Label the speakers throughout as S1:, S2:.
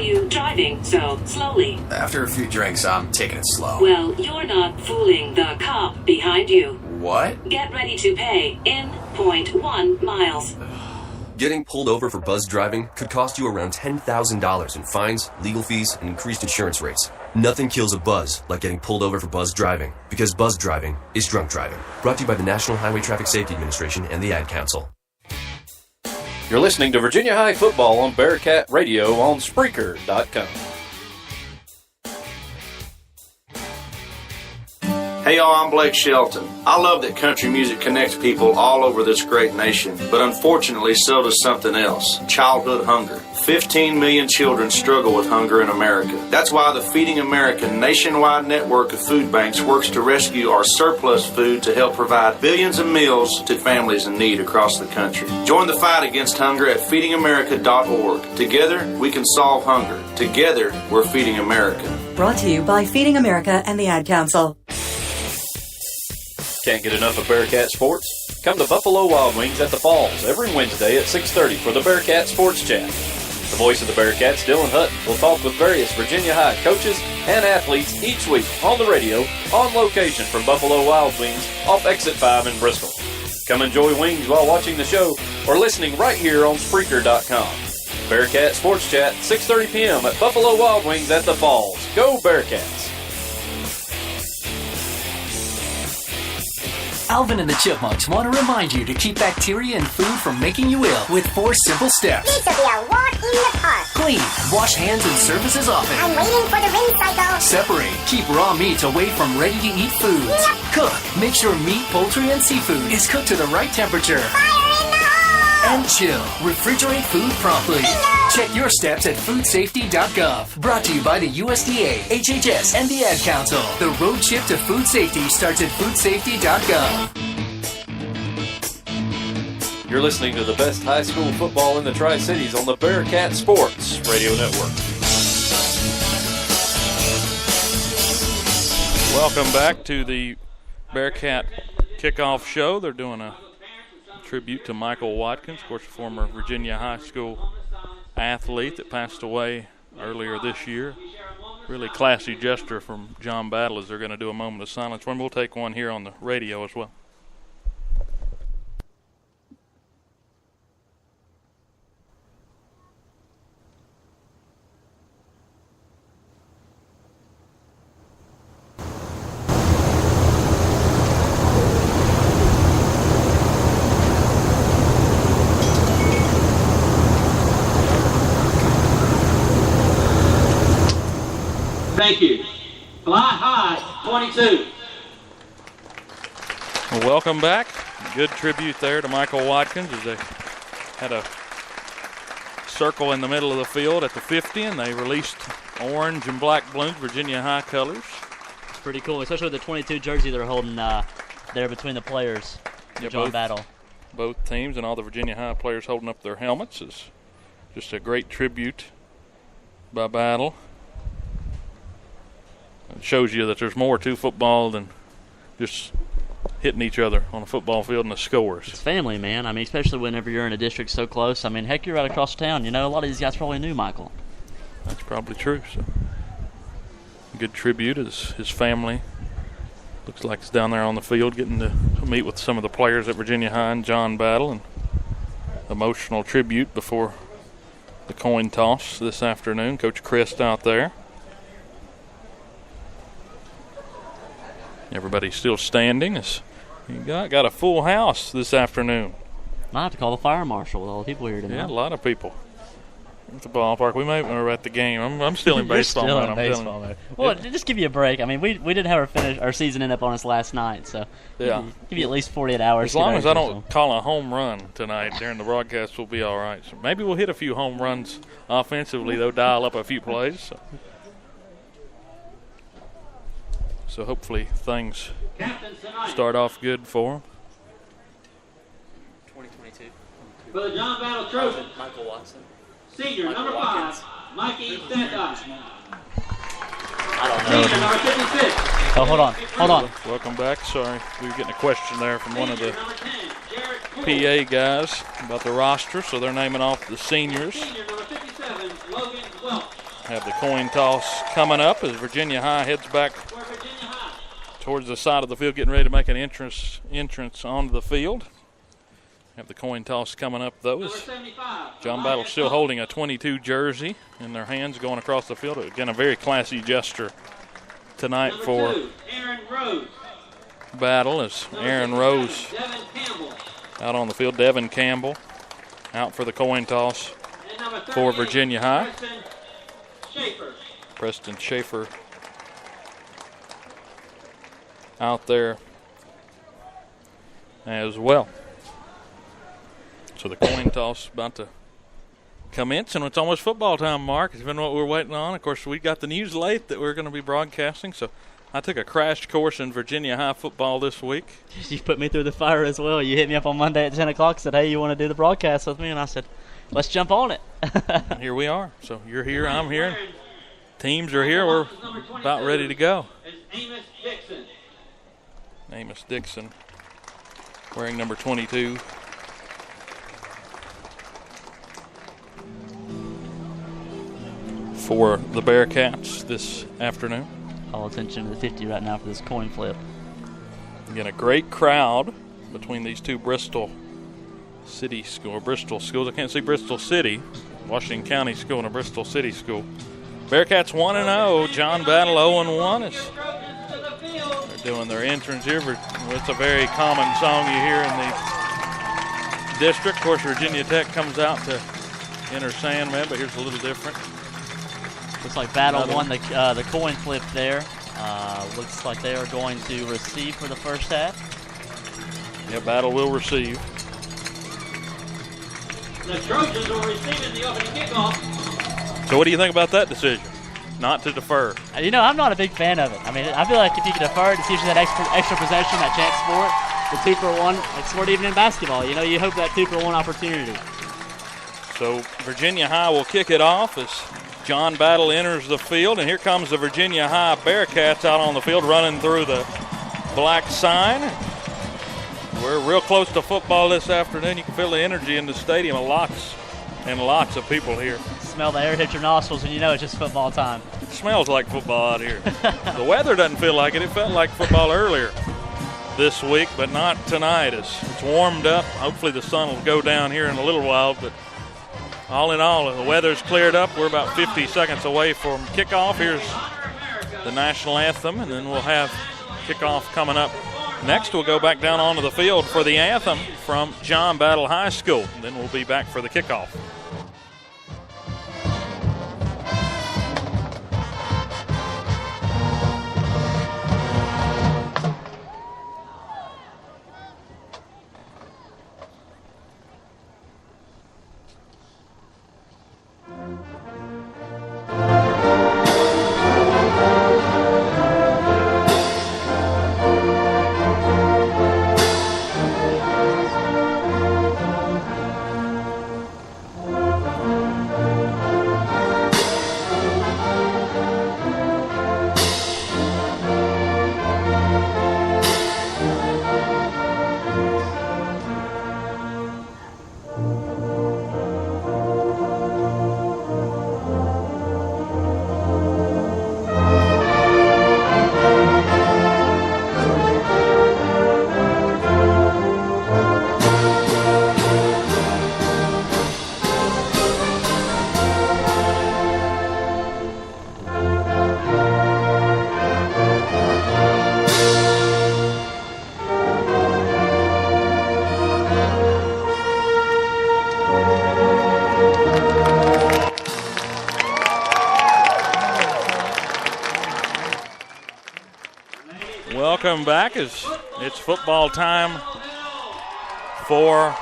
S1: you driving so slowly?
S2: After a few drinks, I'm taking it slow.
S1: Well, you're not fooling the cop behind you.
S2: What?
S1: Get ready to pay in 0.1 miles.
S3: Getting pulled over for buzz driving could cost you around $10,000 in fines, legal fees, and increased insurance rates. Nothing kills a buzz like getting pulled over for buzz driving, because buzz driving is drunk driving. Brought to you by the National Highway Traffic Safety Administration and the Ad Council.
S4: You're listening to Virginia High Football on Bearcat Radio on Spreaker.com.
S5: Hey y'all, I'm Blake Shelton. I love that country music connects people all over this great nation, but unfortunately so does something else, childhood hunger. 15 million children struggle with hunger in America. That's why the Feeding America nationwide network of food banks works to rescue our surplus food to help provide billions of meals to families in need across the country. Join the fight against hunger at feedingamerica.org. Together, we can solve hunger. Together, we're Feeding America.
S6: Brought to you by Feeding America and the Ad Council.
S4: Can't get enough of Bearcat sports? Come to Buffalo Wild Wings at the Falls every Wednesday at 6:30 for the Bearcat Sports Chat. The voice of the Bearcats, Dylan Hutton, will talk with various Virginia High coaches and athletes each week on the radio, on location from Buffalo Wild Wings off Exit 5 in Bristol. Come enjoy wings while watching the show or listening right here on Spreaker.com. Bearcat Sports Chat, 6:30 p.m. at Buffalo Wild Wings at the Falls. Go Bearcats!
S7: Alvin and the Chipmunks want to remind you to keep bacteria in food from making you ill with 4 simple steps.
S8: This will be a walk in the park.
S7: Clean. Wash hands and surfaces often.
S8: I'm waiting for the ring cycle.
S7: Separate. Keep raw meat away from ready-to-eat foods.
S8: Yep.
S7: Cook. Make sure meat, poultry, and seafood is cooked to the right temperature.
S8: Fire in the hole!
S7: And chill. Refrigerate food promptly.
S8: Bingo!
S7: Check your steps at foodsafety.gov. Brought to you by the USDA, HHS, and the Ad Council. The road trip to food safety starts at foodsafety.gov.
S4: You're listening to the best high school football in the Tri-Cities on the Bearcat Sports Radio Network.
S9: Welcome back to the Bearcat Kickoff Show. They're doing a tribute to Michael Watkins, of course, a former Virginia High School athlete that passed away earlier this year. Really classy gesture from John Battle as they're going to do a moment of silence for him. We'll take one here on the radio as well.
S10: Thank you. Fly high, 22.
S9: Well, welcome back. Good tribute there to Michael Watkins as they had a circle in the middle of the field at the 50, and they released orange and black balloons, Virginia High colors.
S11: It's pretty cool, especially with the 22 jersey they're holding there between the players.
S9: Yeah,
S11: John Battle.
S9: Both teams and all the Virginia High players holding up their helmets is just a great tribute by Battle. It shows you that there's more to football than just hitting each other on a football field and the scores.
S11: It's family, man. I mean, especially whenever you're in a district so close. I mean, heck, you're right across town. You know, a lot of these guys probably knew Michael.
S9: That's probably true. So, good tribute as his family looks like it's down there on the field getting to meet with some of the players at Virginia High and John Battle, and emotional tribute before the coin toss this afternoon. Coach Christ out there. Everybody's still standing. You got a full house this afternoon.
S11: Might have to call the fire marshal with all the people here tonight.
S9: Yeah, a lot of people at the ballpark. We were at the game. I'm still in baseball.
S11: Still in baseball mode. Well, just give you a break. I mean, we didn't have our season end up on us last night, so
S9: yeah,
S11: give you at least 48 hours.
S9: As long as I don't call a home run tonight during the broadcast, we'll be all right. So maybe we'll hit a few home runs offensively. They'll dial up a few plays. So hopefully things start off good for them.
S11: 2022.
S10: For the John Battle Trojan,
S11: Michael Watson.
S10: Senior, number 5, Mikey Stanton.
S11: I don't know.
S10: Senior, number 56.
S11: Oh, hold on.
S9: Welcome back. Sorry, we were getting a question there from one of the PA guys about the roster, so they're naming off the seniors.
S10: Senior, number 57, Logan Welch.
S9: Have the coin toss coming up as Virginia High heads back towards the side of the field, getting ready to make an entrance onto the field. Have the coin toss coming up, though, as John Battle still holding a 22 jersey in their hands going across the field. Again, a very classy gesture tonight for Battle as Aaron Rose out on the field. Devin Campbell out for the coin toss for Virginia High. Preston Schaefer out there as well. So the coin toss about to commence, and it's almost football time, Mark. It's been what we're waiting on. Of course, we got the news late that we're going to be broadcasting, so I took a crash course in Virginia High football this week.
S11: You put me through the fire as well. You hit me up on Monday at 10 o'clock, said, hey, you want to do the broadcast with me? And I said, let's jump on it.
S9: And here we are. So you're here, I'm here. Teams are here. We're about ready to go. Amos Dixon wearing number 22. For the Bearcats this afternoon.
S11: All attention to the 50 right now for this coin flip.
S9: Again, a great crowd between these two Bristol schools. I can't see Bristol City, Washington County School and a Bristol City School. Bearcats 1-0, John Battle 0-1. They're doing their entrance here. It's a very common song you hear in the district. Of course, Virginia Tech comes out to enter Sandman, but here's a little different.
S11: Looks like Battle won the coin flip there. Looks like they are going to receive for the first half.
S9: Yeah, Battle will receive.
S10: The Trojans will receive in the opening kickoff.
S9: So what do you think about that decision? Not to defer.
S11: You know, I'm not a big fan of it. I mean, I feel like if you can defer, it's usually that extra possession, that chance sport, the 2-for-1. It's sport even in basketball. You know, you hope that 2-for-1 opportunity.
S9: So Virginia High will kick it off as John Battle enters the field, and here comes the Virginia High Bearcats out on the field running through the black sign. We're real close to football this afternoon. You can feel the energy in the stadium. Lots and lots of people here.
S11: Smell the air hit your nostrils, and you know it's just football time.
S9: It smells like football out here. The weather doesn't feel like it. It felt like football earlier this week, but not tonight. It's warmed up. Hopefully the sun will go down here in a little while, but all in all, the weather's cleared up. We're about 50 seconds away from kickoff. Here's the national anthem, and then we'll have kickoff coming up. Next, we'll go back down onto the field for the anthem from John Battle High School. And then we'll be back for the kickoff. Welcome back as it's football time for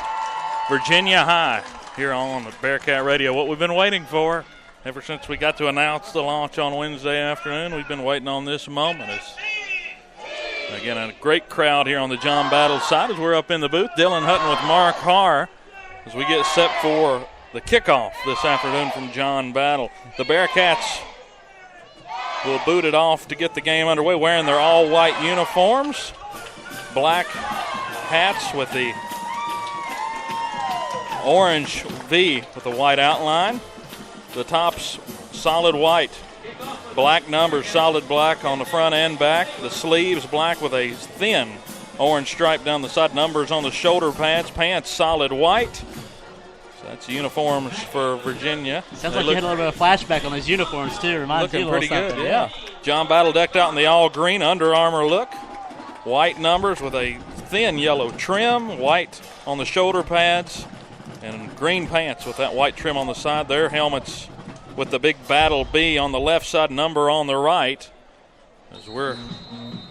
S9: Virginia High here on the Bearcat Radio. What we've been waiting for ever since we got to announce the launch on Wednesday afternoon, we've been waiting on this moment. Again, a great crowd here on the John Battle side as we're up in the booth. Dylan Hutton with Mark Harr as we get set for the kickoff this afternoon from John Battle. The Bearcats will boot it off to get the game underway, wearing their all-white uniforms, black hats with the orange V with the white outline. The tops solid white. Black numbers, solid black on the front and back. The sleeves black with a thin orange stripe down the side. Numbers on the shoulder pads. Pants solid white. So that's uniforms for Virginia.
S11: Sounds like you had a little bit of flashback on those uniforms too. Reminds you a little
S9: pretty good,
S11: something.
S9: yeah. John Battle decked out in the all green Under Armour look. White numbers with a thin yellow trim. White on the shoulder pads. And green pants with that white trim on the side. Their helmets with the big Battle B on the left side, number on the right. As we're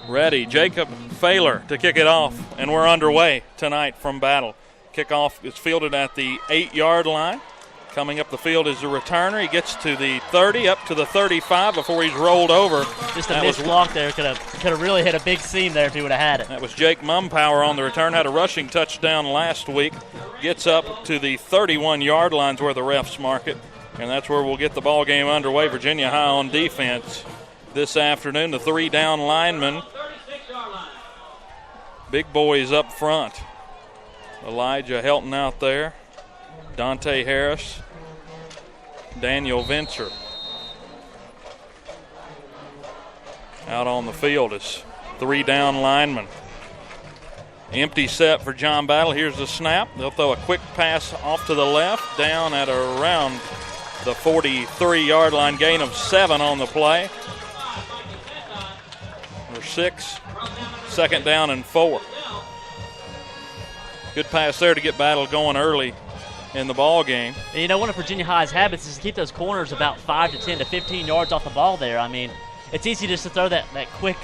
S9: ready, Jacob Failer to kick it off, and we're underway tonight from Battle. Kickoff is fielded at the 8-yard line. Coming up the field is the returner. He gets to the 30, up to the 35 before he's rolled over.
S11: Just a missed block there. Could have really hit a big seam there if he would have had it.
S9: That was Jake Mumpower on the return. Had a rushing touchdown last week. Gets up to the 31-yard lines where the refs mark it. And that's where we'll get the ball game underway. Virginia High on defense this afternoon. The 3 down linemen. Big boys up front. Elijah Helton out there. Dante Harris. Daniel Venture. Out on the field is 3 down linemen. Empty set for John Battle. Here's the snap. They'll throw a quick pass off to the left, down at around the 43-yard line. Gain of 7 on the play. Number 6. Second down and 4. Good pass there to get Battle going early in the ball game.
S11: And you know, one of Virginia High's habits is to keep those corners about 5 to 10 to 15 yards off the ball there. I mean, it's easy just to throw that quick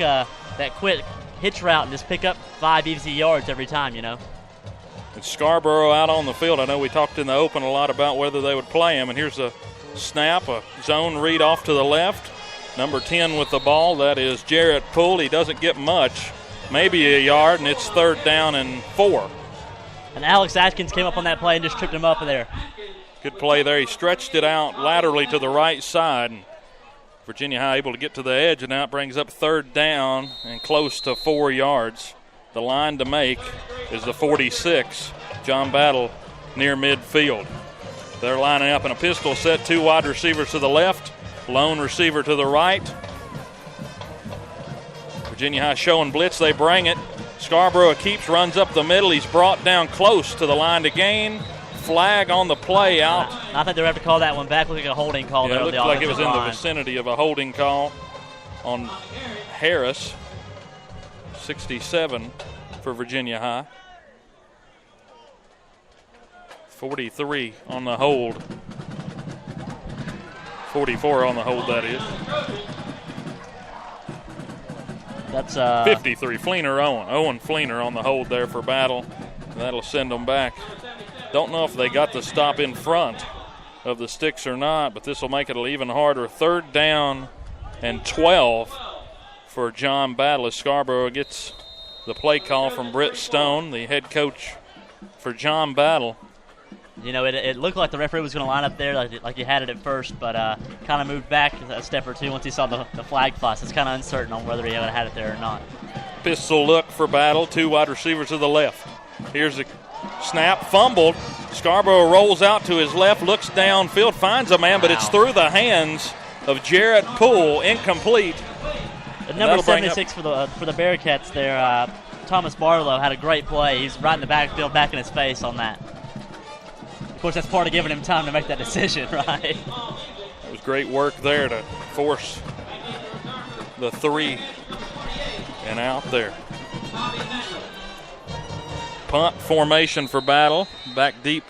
S11: hitch route and just pick up 5 easy yards every time, you know.
S9: It's Scarborough out on the field. I know we talked in the open a lot about whether they would play him, and here's a snap, a zone read off to the left. Number 10 with the ball, that is Jarrett Poole. He doesn't get much, maybe a yard, and it's 3rd down and 4.
S11: And Alex Atkins came up on that play and just tripped him up there.
S9: Good play there. He stretched it out laterally to the right side. And Virginia High able to get to the edge, and now it brings up 3rd down and close to 4 yards. The line to make is the 46. John Battle near midfield. They're lining up in a pistol set. 2 wide receivers to the left, lone receiver to the right. Virginia High showing blitz. They bring it. Scarborough keeps, runs up the middle. He's brought down close to the line to gain. Flag on the play out.
S11: I think they're going to have to call that one back. Looked like a holding call there.
S9: It looked like it was in the vicinity of a holding call on Harris. 67 for Virginia High. 43 on the hold. 44 on the hold, that is.
S11: That's
S9: 53. Owen Fleener on the hold there for Battle. That'll send them back. Don't know if they got the stop in front of the sticks or not, but this will make it even harder. 3rd down and 12 for John Battle as Scarborough gets the play call from Britt Stone, the head coach for John Battle.
S11: You know, it looked like the referee was going to line up there like he had it at first, but kind of moved back a step or two once he saw the flag fly. So it's kind of uncertain on whether he would have had it there or not.
S9: Pistol look for Battle. 2 wide receivers to the left. Here's the snap, fumbled. Scarborough rolls out to his left, looks downfield, finds a man, but it's through the hands of Jarrett Poole, incomplete.
S11: Number 76 for the Bearcats there, Thomas Barlow, had a great play. He's right in the backfield, back in his face on that. Of course, that's part of giving him time to make that decision, right?
S9: It was great work there to force the 3 and out there. Punt formation for Battle. Back deep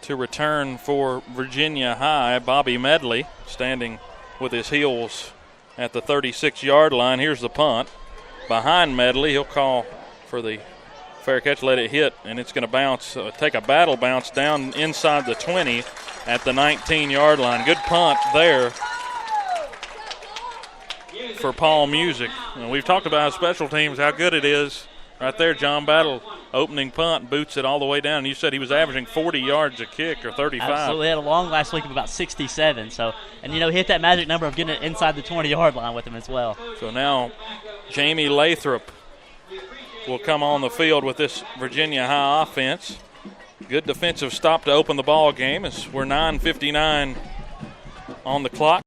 S9: to return for Virginia High. Bobby Medley standing with his heels at the 36-yard line. Here's the punt. Behind Medley, he'll call for the fair catch, let it hit, and it's going to bounce, take a battle bounce down inside the 20 at the 19-yard line. Good punt there for Paul Music. And we've talked about special teams, how good it is. Right there, John Battle, opening punt, boots it all the way down. You said he was averaging 40 yards a kick, or 35.
S11: Absolutely. He had a long last week of about 67. So, and, you know, he hit that magic number of getting it inside the 20-yard line with him as well.
S9: So now Jamie Lathrop will come on the field with this Virginia High offense. Good defensive stop to open the ball game as we're 9:59 on the clock.